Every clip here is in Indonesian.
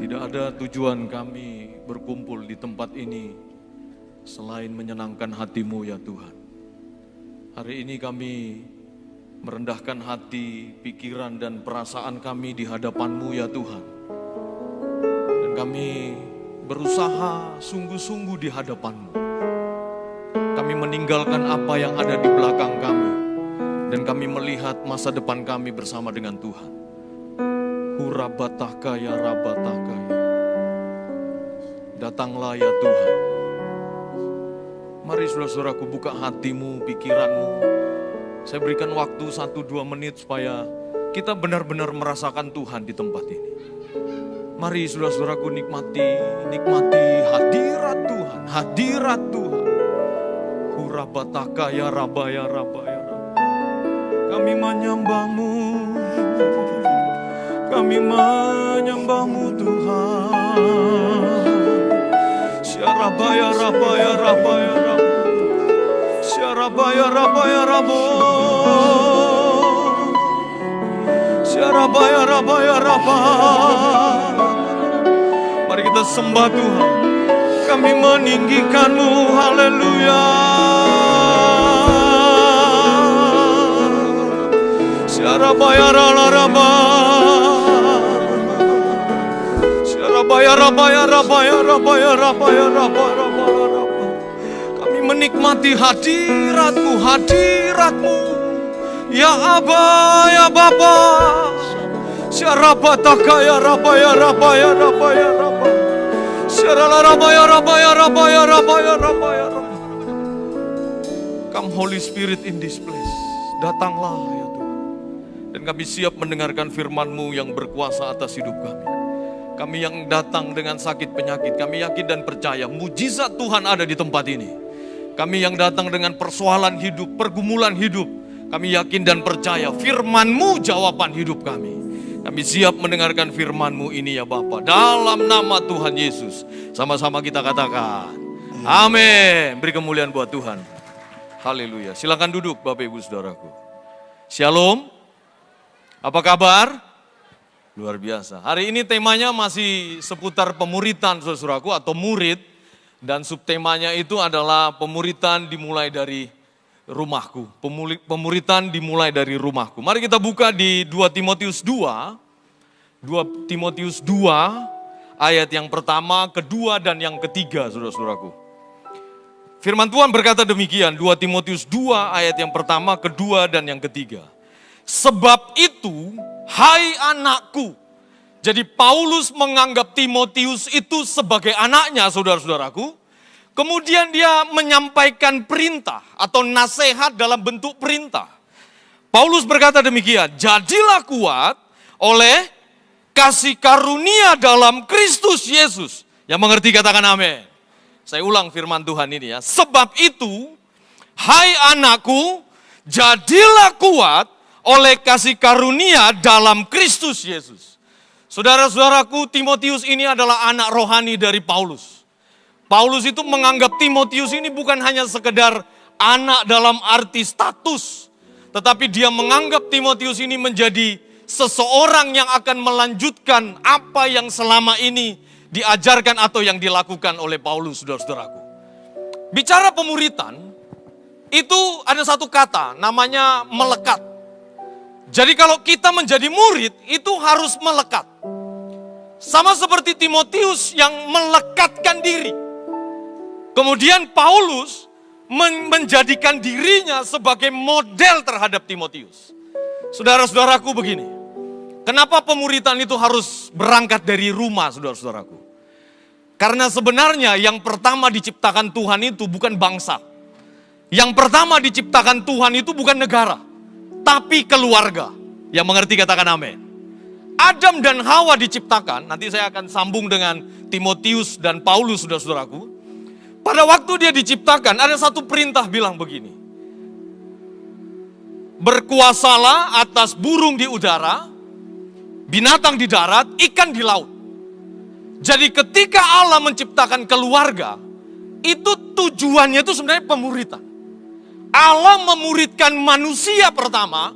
Tidak ada tujuan kami berkumpul di tempat ini selain menyenangkan hati-Mu ya Tuhan. Hari ini kami merendahkan hati, pikiran dan perasaan kami di hadapan-Mu ya Tuhan. Dan kami berusaha sungguh-sungguh di hadapan-Mu. Kami meninggalkan apa yang ada di belakang kami. Dan kami melihat masa depan kami bersama dengan Tuhan. Hurabataka ya rabataka ya. Datanglah ya Tuhan. Mari saudara-saudaraku buka hatimu, pikiranmu. Saya berikan waktu 1-2 menit supaya kita benar-benar merasakan Tuhan di tempat ini. Mari saudara-saudaraku nikmati hadirat Tuhan, hadirat Tuhan. Hurabataka ya raba ya raba ya raba. Kami menyembah-Mu. Kami menyembah-Mu Tuhan. Syarabaya rabaya rabaya rabo. Syarabaya rabaya rabo. Syarabaya rabaya raba. Mari kita sembah Tuhan. Kami meninggikan-Mu. Haleluya. Syarabaya rabaya. Kami menikmati hadirat-Mu, hadirat-Mu. Ya Aba, ya Bapa. Syarabataka ya Rabba, ya Rabba, ya Rabba, ya Rabba. Syarala Rabba, ya Rabba, ya Rabba, ya Rabba, ya Rabba, ya Rabba. Come Holy Spirit in this place. Datanglah ya Tuhan. Dan kami siap mendengarkan firman-Mu yang berkuasa atas hidup kami. Kami yang datang dengan sakit penyakit, kami yakin dan percaya mujizat Tuhan ada di tempat ini. Kami yang datang dengan persoalan hidup, pergumulan hidup, kami yakin dan percaya firman-Mu jawaban hidup kami. Kami siap mendengarkan firman-Mu ini ya Bapa. Dalam nama Tuhan Yesus, sama-sama kita katakan, amin. Beri kemuliaan buat Tuhan. Haleluya. Silakan duduk Bapak Ibu Saudaraku. Shalom. Apa kabar? Luar biasa. Hari ini temanya masih seputar pemuritan saudaraku atau murid. Dan subtemanya itu adalah pemuritan dimulai dari rumahku. Pemuritan dimulai dari rumahku. Mari kita buka di 2 Timotius 2. 2 Timotius 2 ayat yang pertama, kedua dan yang ketiga saudara-saudaraku. Firman Tuhan berkata demikian, 2 Timotius 2 ayat yang pertama, kedua dan yang ketiga. Sebab itu, hai anakku. Jadi Paulus menganggap Timotius itu sebagai anaknya, saudara-saudaraku. Kemudian dia menyampaikan perintah atau nasihat dalam bentuk perintah. Paulus berkata demikian, jadilah kuat oleh kasih karunia dalam Kristus Yesus. Yang mengerti katakan amin. Saya ulang firman Tuhan ini ya. Sebab itu, hai anakku, jadilah kuat oleh kasih karunia dalam Kristus Yesus. Saudara-saudaraku, Timotius ini adalah anak rohani dari Paulus. Paulus itu menganggap Timotius ini bukan hanya sekedar anak dalam arti status. Tetapi dia menganggap Timotius ini menjadi seseorang yang akan melanjutkan apa yang selama ini diajarkan atau yang dilakukan oleh Paulus, saudara-saudaraku. Bicara pemuritan, itu ada satu kata namanya melekat. Jadi kalau kita menjadi murid, itu harus melekat. Sama seperti Timotius yang melekatkan diri. Kemudian Paulus menjadikan dirinya sebagai model terhadap Timotius. Saudara-saudaraku begini, kenapa pemuritan itu harus berangkat dari rumah saudara-saudaraku? Karena sebenarnya yang pertama diciptakan Tuhan itu bukan bangsa. Yang pertama diciptakan Tuhan itu bukan negara. Tapi keluarga. Yang mengerti katakan amin. Adam dan Hawa diciptakan, nanti saya akan sambung dengan Timotius dan Paulus saudara-saudaraku. Pada waktu dia diciptakan, ada satu perintah bilang begini. Berkuasalah atas burung di udara, binatang di darat, ikan di laut. Jadi ketika Allah menciptakan keluarga, itu tujuannya itu sebenarnya pemuritan. Allah memuridkan manusia pertama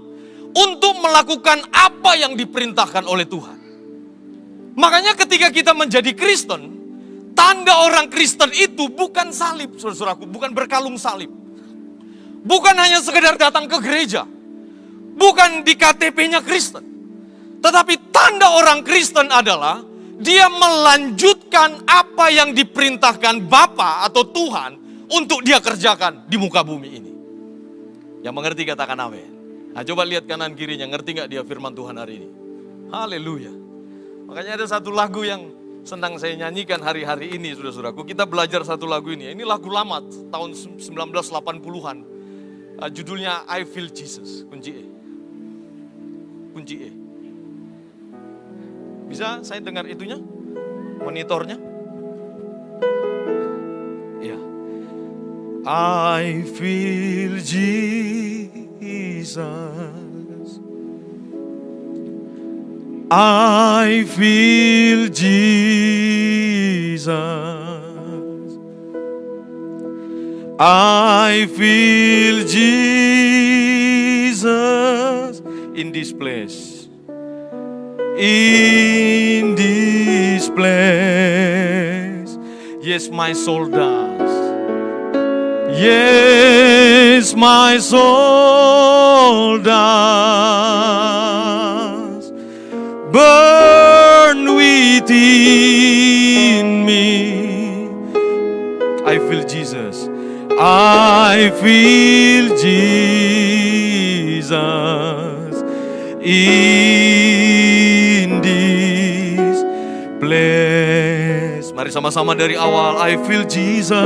untuk melakukan apa yang diperintahkan oleh Tuhan. Makanya ketika kita menjadi Kristen, tanda orang Kristen itu bukan salib, saudaraku, bukan berkalung salib. Bukan hanya sekedar datang ke gereja. Bukan di KTP-nya Kristen. Tetapi tanda orang Kristen adalah dia melanjutkan apa yang diperintahkan Bapa atau Tuhan untuk dia kerjakan di muka bumi ini. Yang mengerti katakan amin. Nah, coba lihat kanan kirinya, ngerti gak dia firman Tuhan hari ini? Haleluya. Makanya ada satu lagu yang senang saya nyanyikan hari-hari ini, saudara-saudaraku. Kita belajar satu lagu ini. Ini lagu lama, tahun 1980-an. Judulnya I Feel Jesus, kunci E. Kunci E. Bisa saya dengar itunya? Monitornya? Iya. I feel Jesus. I feel Jesus. I feel Jesus in this place. In this place. Yes, my soul does. Yes, my soul does. Burn within me. I feel Jesus. I feel Jesus in this place. Mari sama-sama dari awal. I feel Jesus.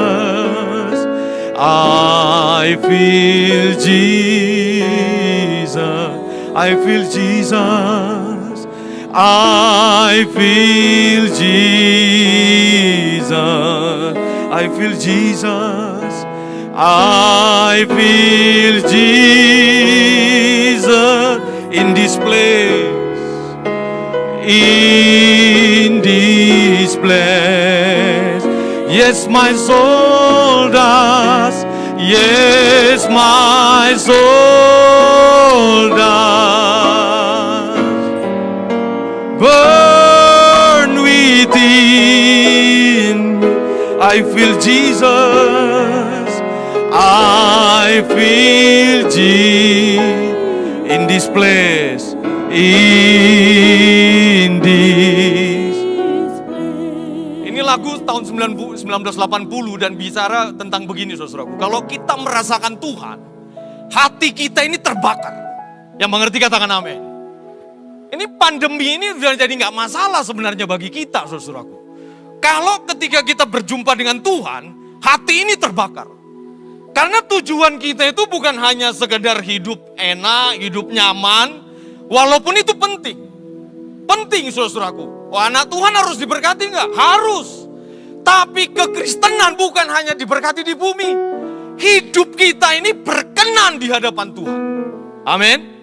I feel Jesus. I feel Jesus. I feel Jesus. I feel Jesus. I feel Jesus in this place. In this place. Yes, my soul does. Yes, my soul does. Burn within me. I feel Jesus. I feel Jesus in this place. In this. Ini lagu tahun 1980 dan bicara tentang begini, saudaraku. Kalau kita merasakan Tuhan, hati kita ini terbakar. Yang mengerti katakan amin. Ini pandemi ini sudah jadi nggak masalah sebenarnya bagi kita, saudaraku. Kalau ketika kita berjumpa dengan Tuhan, hati ini terbakar. Karena tujuan kita itu bukan hanya sekedar hidup enak, hidup nyaman, walaupun itu penting. Penting, saudaraku. Wah, anak Tuhan harus diberkati nggak? Harus. Tapi kekristenan bukan hanya diberkati di bumi. Hidup kita ini berkenan di hadapan Tuhan. Amin.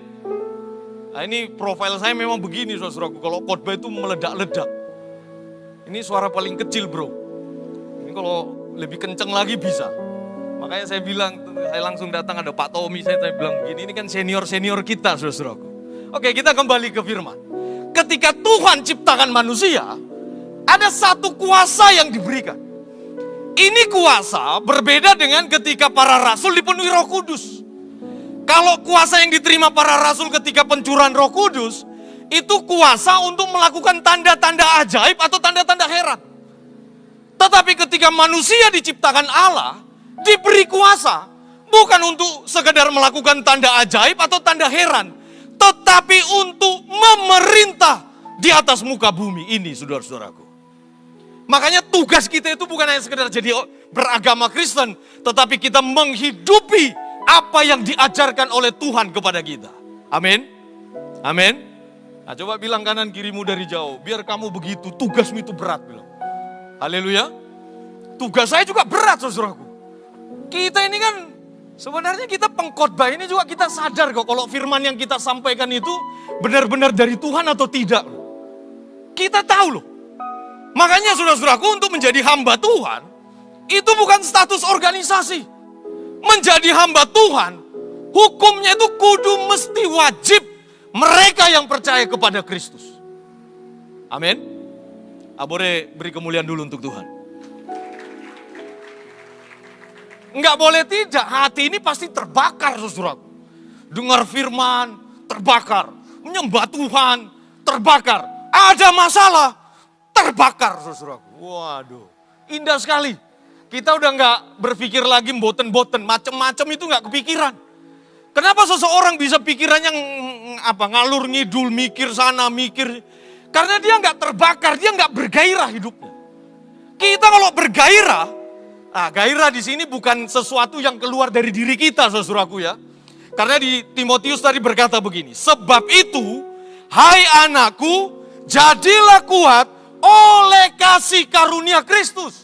Nah, ini profil saya memang begini, saudaraku. Kalau khotbah itu meledak-ledak. Ini suara paling kecil, bro. Ini kalau lebih kenceng lagi bisa. Makanya saya bilang, saya langsung datang ada Pak Tommy, saya bilang begini, ini kan senior-senior kita, saudaraku. Oke, kita kembali ke firman. Ketika Tuhan ciptakan manusia, ada satu kuasa yang diberikan. Ini kuasa berbeda dengan ketika para rasul dipenuhi Roh Kudus. Kalau kuasa yang diterima para rasul ketika pencurahan Roh Kudus, itu kuasa untuk melakukan tanda-tanda ajaib atau tanda-tanda heran. Tetapi ketika manusia diciptakan Allah, diberi kuasa bukan untuk sekedar melakukan tanda ajaib atau tanda heran, tetapi untuk memerintah di atas muka bumi ini, saudara-saudaraku. Makanya tugas kita itu bukan hanya sekedar jadi beragama Kristen, tetapi kita menghidupi apa yang diajarkan oleh Tuhan kepada kita. Amin. Amin. Nah, coba bilang kanan kirimu dari jauh, biar kamu begitu, tugasmu itu berat. Bilang. Haleluya. Tugas saya juga berat, saudaraku. Kita ini kan, sebenarnya kita pengkhotbah ini juga kita sadar kok kalau firman yang kita sampaikan itu benar-benar dari Tuhan atau tidak. Kita tahu loh. Makanya saudara-saudaraku, untuk menjadi hamba Tuhan, itu bukan status organisasi. Menjadi hamba Tuhan, hukumnya itu kudu mesti wajib mereka yang percaya kepada Kristus. Amin. Boleh beri kemuliaan dulu untuk Tuhan. Enggak boleh tidak, hati ini pasti terbakar saudaraku. Dengar firman, terbakar. Menyembah Tuhan, terbakar. Ada masalah, terbakar saudaraku. Waduh, indah sekali. Kita udah enggak berpikir lagi boten-boten, macem-macem itu enggak kepikiran. Kenapa seseorang bisa pikirannya ngalur ngidul, mikir sana, mikir. Karena dia enggak terbakar, dia enggak bergairah hidupnya. Kita kalau bergairah, gairah di sini bukan sesuatu yang keluar dari diri kita, saudaraku ya. Karena di Timotius tadi berkata begini, sebab itu, hai anakku, jadilah kuat oleh kasih karunia Kristus.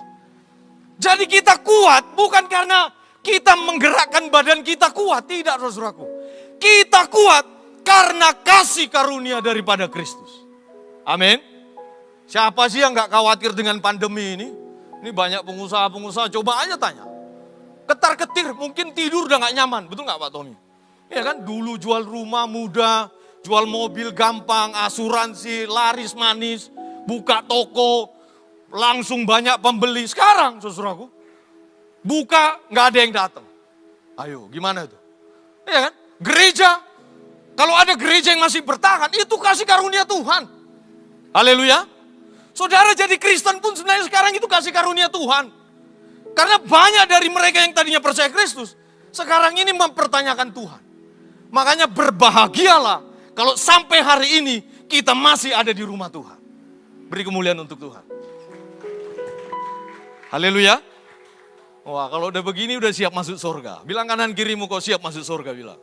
Jadi kita kuat bukan karena kita menggerakkan badan kita kuat, tidak saudaraku. Kita kuat karena kasih karunia daripada Kristus. Amin. Siapa sih yang gak khawatir dengan pandemi ini? Ini banyak pengusaha-pengusaha, coba aja tanya. Ketar-ketir, mungkin tidur udah gak nyaman, betul gak Pak Tommy? Ya kan, dulu jual rumah mudah, jual mobil gampang, asuransi, laris manis, buka toko, langsung banyak pembeli. Sekarang, saudaraku, buka gak ada yang datang. Ayo, gimana itu? Ya kan, gereja, kalau ada gereja yang masih bertahan, itu kasih karunia Tuhan. Haleluya. Saudara jadi Kristen pun sebenarnya sekarang itu kasih karunia Tuhan. Karena banyak dari mereka yang tadinya percaya Kristus, sekarang ini mempertanyakan Tuhan. Makanya berbahagialah kalau sampai hari ini kita masih ada di rumah Tuhan. Beri kemuliaan untuk Tuhan. Haleluya. Wah, kalau udah begini udah siap masuk surga. Bilang kanan kirimu kau siap masuk surga, bilang.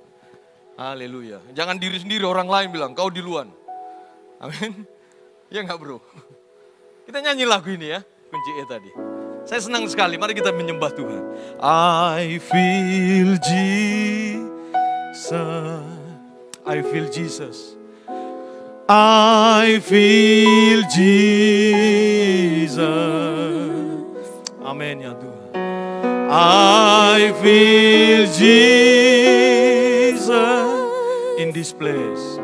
Haleluya. Jangan diri sendiri, orang lain bilang kau duluan. Amin. Ya enggak bro? Kita nyanyi lagu ini ya, kunci E tadi. Saya senang sekali, mari kita menyembah Tuhan. I feel Jesus, I feel Jesus. I feel Jesus. Amin ya Tuhan. I feel Jesus in this place.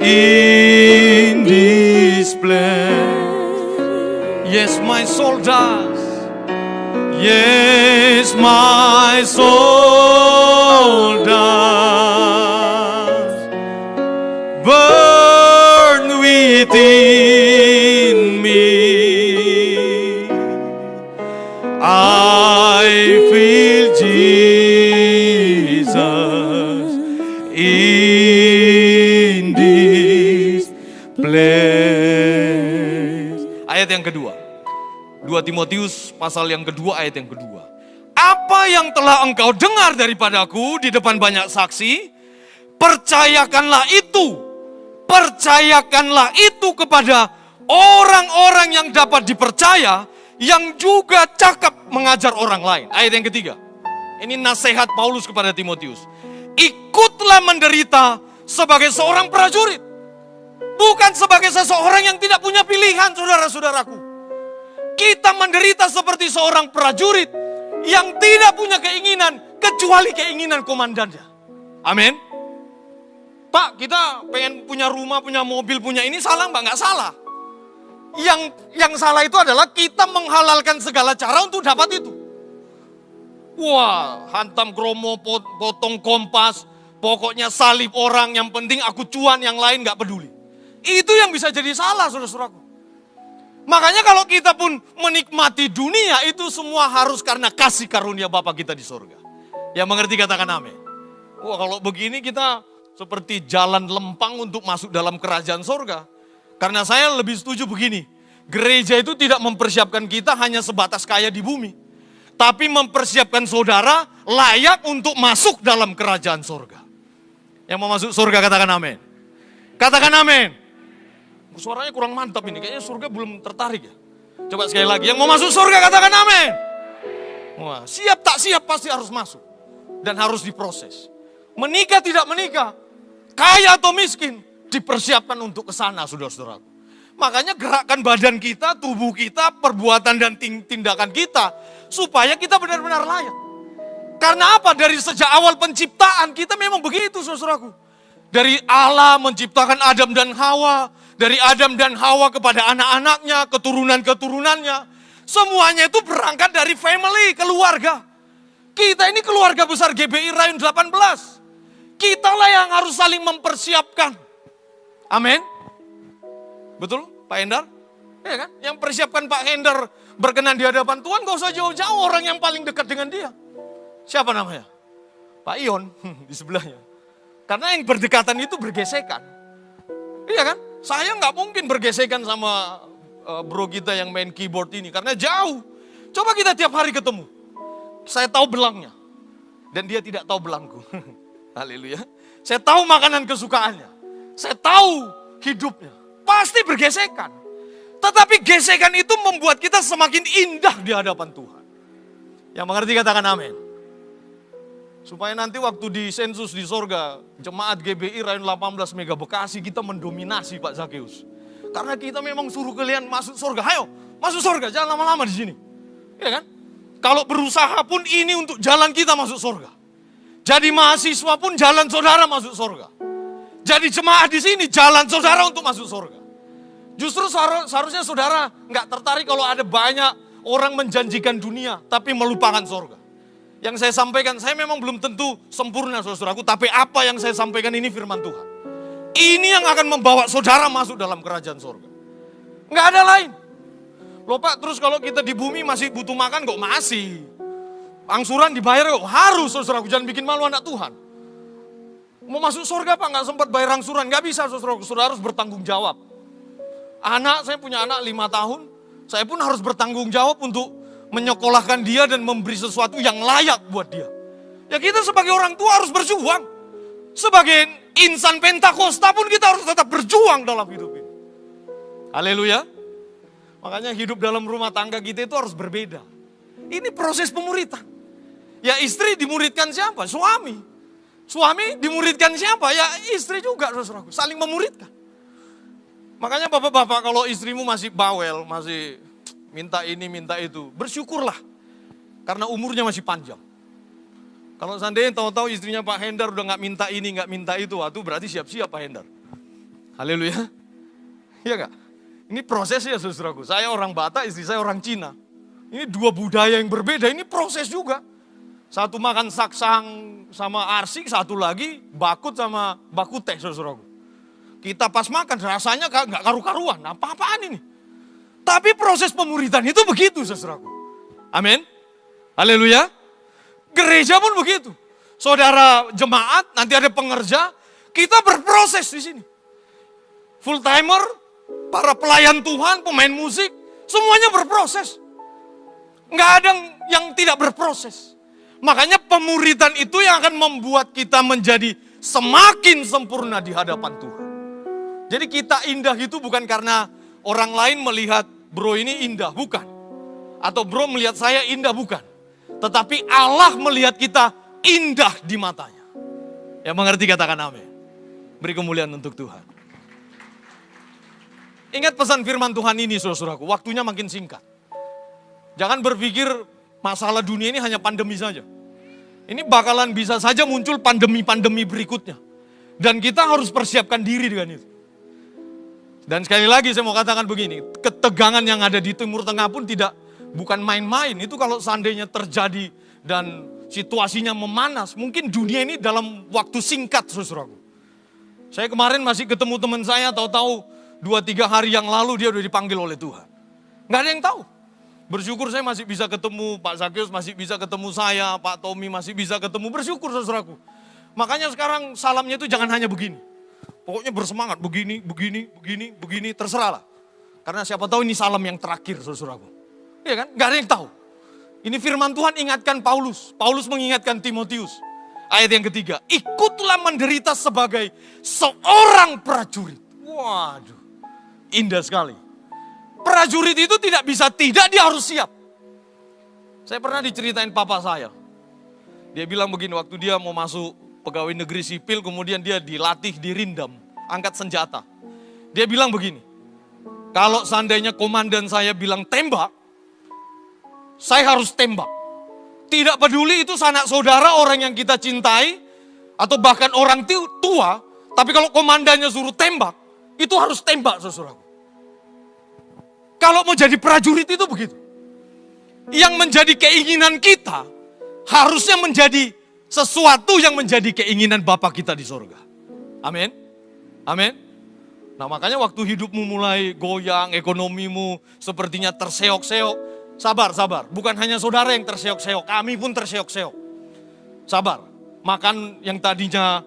In this place. Yes, my soul does. Yes, my soul does. Burn within me. I feel Jesus in this place. Ayat yang kedua. 2 Timotius pasal yang kedua ayat yang kedua. Apa yang telah engkau dengar daripadaku di depan banyak saksi, percayakanlah itu. Percayakanlah itu kepada orang-orang yang dapat dipercaya, yang juga cakap mengajar orang lain. Ayat yang ketiga. Ini nasihat Paulus kepada Timotius. Ikutlah menderita sebagai seorang prajurit. Bukan sebagai seseorang yang tidak punya pilihan, saudara-saudaraku. Kita menderita seperti seorang prajurit yang tidak punya keinginan kecuali keinginan komandannya. Amin. Pak, kita pengen punya rumah, punya mobil, punya ini, salah mbak? Nggak salah. Yang salah itu adalah kita menghalalkan segala cara untuk dapat itu. Wah, hantam kromo, potong kompas, pokoknya salib orang, yang penting aku cuan, yang lain nggak peduli. Itu yang bisa jadi salah, saudara-saudaraku. Makanya kalau kita pun menikmati dunia, itu semua harus karena kasih karunia Bapa kita di surga. Yang mengerti katakan amin. Wah, kalau begini kita seperti jalan lempang untuk masuk dalam kerajaan surga. Karena saya lebih setuju begini. Gereja itu tidak mempersiapkan kita hanya sebatas kaya di bumi. Tapi mempersiapkan saudara layak untuk masuk dalam kerajaan surga. Yang mau masuk surga katakan amin. Katakan amin. Suaranya kurang mantap ini, kayaknya surga belum tertarik ya. Coba sekali lagi, yang mau masuk surga katakan amin. Wah, siap tak siap pasti harus masuk. Dan harus diproses. Menikah tidak menikah, kaya atau miskin, dipersiapkan untuk ke sana, saudara-saudaraku. Makanya gerakkan badan kita, tubuh kita, perbuatan dan tindakan kita, supaya kita benar-benar layak. Karena apa? Dari sejak awal penciptaan kita memang begitu, saudaraku. Dari Allah menciptakan Adam dan Hawa, Dari Adam dan Hawa kepada anak-anaknya, keturunan-keturunannya. Semuanya itu berangkat dari family, keluarga. Kita ini keluarga besar GBI Rayun 18. Kitalah yang harus saling mempersiapkan. Amin. Betul Pak Hendar? Ya kan? Yang persiapkan Pak Hendar berkenan di hadapan Tuhan, gak usah jauh-jauh, orang yang paling dekat dengan dia. Siapa namanya? Pak Ion di sebelahnya. Karena yang berdekatan itu bergesekan. Iya kan? Saya nggak mungkin bergesekan sama bro kita yang main keyboard ini. Karena jauh. Coba kita tiap hari ketemu. Saya tahu belangnya. Dan dia tidak tahu belangku. Haleluya. Saya tahu makanan kesukaannya. Saya tahu hidupnya. Pasti bergesekan. Tetapi gesekan itu membuat kita semakin indah di hadapan Tuhan. Yang mengerti katakan amin. Supaya nanti waktu di sensus di sorga, jemaat GBI Rayun 18 Mega Bekasi kita mendominasi Pak Zakeus. Karena kita memang suruh kalian masuk sorga. Ayo, masuk sorga, jangan lama-lama di sini. Ya kan? Kalau berusaha pun ini untuk jalan kita masuk sorga. Jadi mahasiswa pun jalan saudara masuk sorga. Jadi jemaat di sini jalan saudara untuk masuk sorga. Justru seharusnya saudara nggak tertarik kalau ada banyak orang menjanjikan dunia tapi melupakan sorga. Yang saya sampaikan, saya memang belum tentu sempurna saudaraku, tapi apa yang saya sampaikan ini firman Tuhan. Ini yang akan membawa saudara masuk dalam kerajaan sorga. Nggak ada lain. Loh Pak, terus kalau kita di bumi masih butuh makan kok masih. Angsuran dibayar kok harus saudaraku, jangan bikin malu anak Tuhan. Mau masuk sorga Pak nggak sempat bayar angsuran, nggak bisa saudaraku, saudara harus bertanggung jawab. Saya punya anak 5 tahun, saya pun harus bertanggung jawab untuk menyekolahkan dia dan memberi sesuatu yang layak buat dia. Ya kita sebagai orang tua harus berjuang. Sebagai insan Pentakosta pun kita harus tetap berjuang dalam hidup ini. Haleluya. Makanya hidup dalam rumah tangga kita itu harus berbeda. Ini proses pemuritan. Ya istri dimuridkan siapa? Suami. Suami dimuridkan siapa? Ya istri juga saudaraku. Saling memuridkan. Makanya bapak-bapak kalau istrimu masih bawel, masih minta ini, minta itu, bersyukurlah. Karena umurnya masih panjang. Kalau seandainya tahu-tahu istrinya Pak Hendar udah gak minta ini, gak minta itu, itu berarti siap-siap Pak Hendar. Haleluya. Iya gak? Ini prosesnya saudaraku. Saya orang Batak, istri saya orang Cina. Ini dua budaya yang berbeda, ini proses juga. Satu makan saksang sama arsik, satu lagi bakut sama bakuteh saudaraku. Kita pas makan rasanya gak karu-karuan, apa-apaan ini. Tapi proses pemuritan itu begitu saudaraku. Amin. Haleluya. Gereja pun begitu. Saudara jemaat, nanti ada pengerja, kita berproses di sini. Full timer, para pelayan Tuhan, pemain musik, semuanya berproses. Nggak ada yang tidak berproses. Makanya pemuritan itu yang akan membuat kita menjadi semakin sempurna di hadapan Tuhan. Jadi kita indah itu bukan karena orang lain melihat bro ini indah, bukan. Atau bro melihat saya indah, bukan. Tetapi Allah melihat kita indah di matanya. Yang mengerti katakan amin. Beri kemuliaan untuk Tuhan. Ingat pesan firman Tuhan ini saudaraku, waktunya makin singkat. Jangan berpikir masalah dunia ini hanya pandemi saja. Ini bakalan bisa saja muncul pandemi-pandemi berikutnya. Dan kita harus persiapkan diri dengan itu. Dan sekali lagi saya mau katakan begini, ketegangan yang ada di Timur Tengah pun bukan main-main. Itu kalau seandainya terjadi dan situasinya memanas, mungkin dunia ini dalam waktu singkat saudaraku. Saya kemarin masih ketemu teman saya, tahu-tahu 2-3 hari yang lalu dia udah dipanggil oleh Tuhan. Nggak ada yang tahu. Bersyukur saya masih bisa ketemu, Pak Zakeus masih bisa ketemu saya, Pak Tommy masih bisa ketemu, bersyukur saudaraku. Makanya sekarang salamnya itu jangan hanya begini. Pokoknya bersemangat, begini, terserahlah. Karena siapa tahu ini salam yang terakhir saudaraku. Iya kan? Nggak ada yang tahu. Ini firman Tuhan ingatkan Paulus. Paulus mengingatkan Timotius. Ayat yang ketiga, ikutlah menderita sebagai seorang prajurit. Waduh, indah sekali. Prajurit itu tidak bisa tidak, dia harus siap. Saya pernah diceritain papa saya. Dia bilang begini, waktu dia mau masuk pegawai negeri sipil, kemudian dia dilatih di Rindam, angkat senjata. Dia bilang begini, kalau seandainya komandan saya bilang tembak, saya harus tembak. Tidak peduli itu sanak saudara, orang yang kita cintai, atau bahkan orang tua, tapi kalau komandannya suruh tembak, itu harus tembak, saudaraku. Kalau mau jadi prajurit itu begitu. Yang menjadi keinginan kita harusnya menjadi sesuatu yang menjadi keinginan Bapa kita di sorga. Amin. Amin. Nah makanya waktu hidupmu mulai goyang, ekonomimu sepertinya terseok-seok. Sabar. Bukan hanya saudara yang terseok-seok, kami pun terseok-seok. Sabar. Makan yang tadinya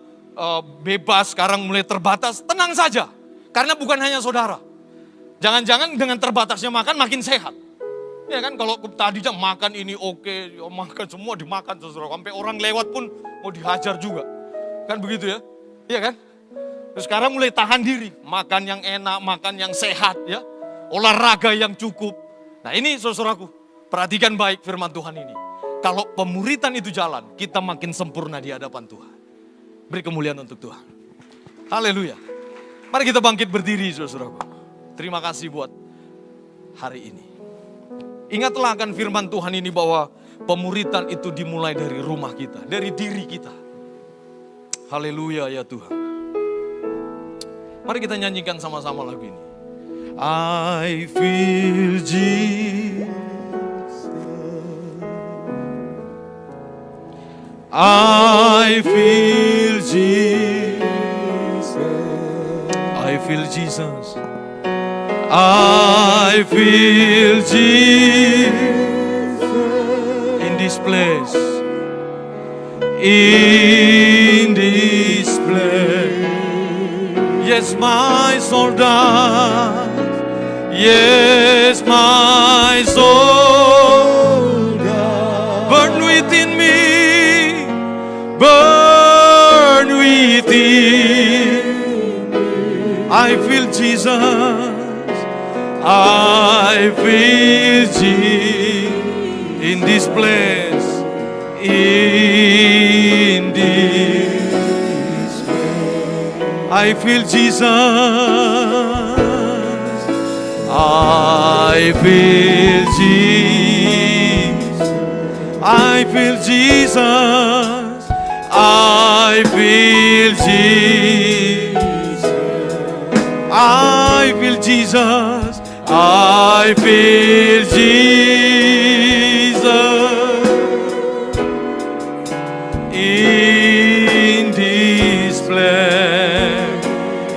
bebas sekarang mulai terbatas, tenang saja. Karena bukan hanya saudara. Jangan-jangan dengan terbatasnya makan makin sehat. Ya kan, kalau tadinya makan ini oke, makan semua dimakan saudara. Sampai orang lewat pun mau dihajar juga. Kan begitu ya? Iya kan? Terus sekarang mulai tahan diri. Makan yang enak, makan yang sehat ya. Olahraga yang cukup. Nah ini saudaraku, perhatikan baik firman Tuhan ini. Kalau pemuritan itu jalan, kita makin sempurna di hadapan Tuhan. Beri kemuliaan untuk Tuhan. Haleluya. Mari kita bangkit berdiri saudaraku. Terima kasih buat hari ini. Ingatlah akan firman Tuhan ini bahwa pemuritan itu dimulai dari rumah kita, dari diri kita. Haleluya ya Tuhan. Mari kita nyanyikan sama-sama lagu ini. I feel Jesus. I feel Jesus. I feel Jesus. I feel Jesus in this place. In this place. Yes, my soul does. Yes, my soul does. Burn within me. Burn within me. I feel Jesus. I feel Jesus in this place. In this place. I feel Jesus. I feel Jesus. I feel Jesus. I feel Jesus. I feel Jesus. I feel Jesus in this place.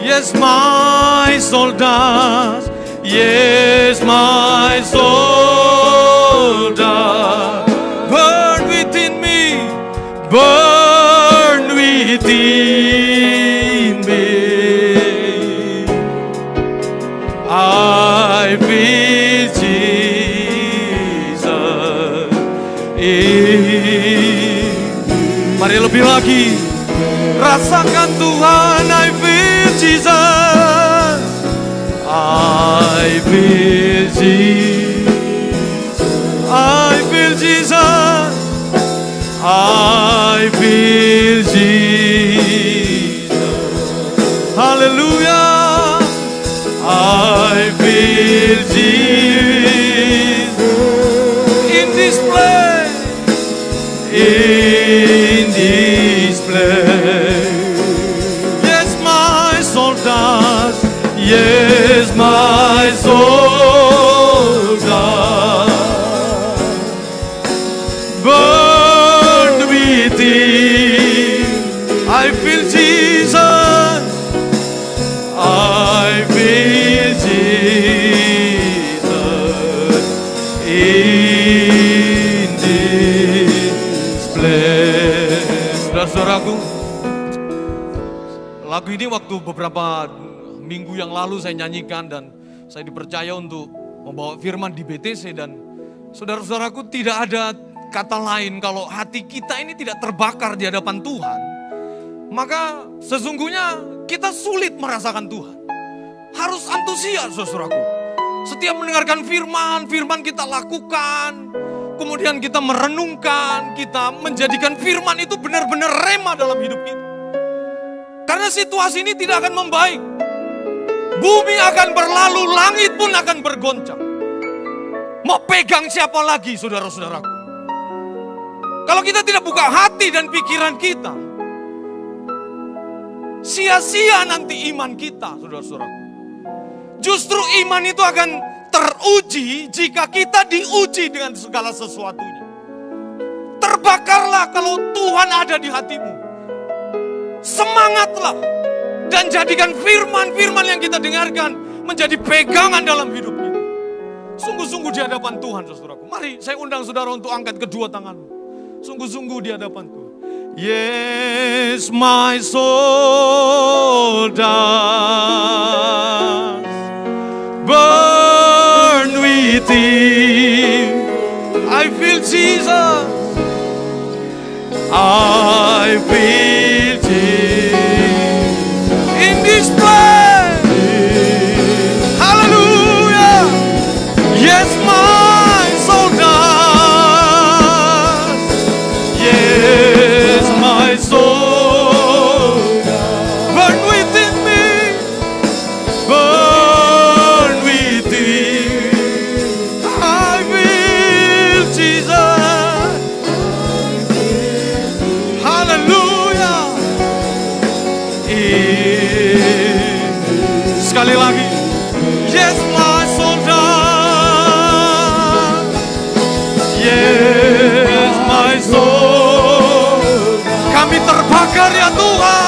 Yes, my soul does. Yes, my soul does. Burn within me. Burn within me. I feel Jesus. Mari lebih lagi. Rasakan Tuhan. I feel Jesus. I feel Jesus. I feel Jesus. I feel Jesus. Hallelujah. I feel Jesus in this place, in this place. Yes, my soul does. Yes, my soul does. Burn within. I feel Jesus. I feel Jesus in this place. Saudara-saudaraku, lagu ini waktu beberapa minggu yang lalu saya nyanyikan dan saya dipercaya untuk membawa firman di BTC, dan saudara-saudaraku, tidak ada kata lain kalau hati kita ini tidak terbakar di hadapan Tuhan, maka sesungguhnya kita sulit merasakan Tuhan. Harus antusias saudaraku. Setiap mendengarkan firman, firman kita lakukan. Kemudian kita merenungkan, kita menjadikan firman itu benar-benar rema dalam hidup kita. Karena situasi ini tidak akan membaik. Bumi akan berlalu, langit pun akan bergoncang. Mau pegang siapa lagi saudara-saudaraku? Kalau kita tidak buka hati dan pikiran kita, sia-sia nanti iman kita saudara-saudaraku. Justru iman itu akan teruji jika kita diuji dengan segala sesuatunya. Terbakarlah kalau Tuhan ada di hatimu. Semangatlah dan jadikan firman-firman yang kita dengarkan menjadi pegangan dalam hidup kita. Sungguh-sungguh di hadapan Tuhan, saudaraku. Mari saya undang saudara untuk angkat kedua tanganmu. Sungguh-sungguh di hadapan Tuhan. Yes, my soul does burn within. I feel Jesus. I feel Jesus in this place. Hallelujah. Yes, my soul does. Yes, my soul burn within me. Burn within. I feel Jesus. Hallelujah. Sekali lagi. Yes, my soul does. Yes, my soul. Kami terbakar ya Tuhan.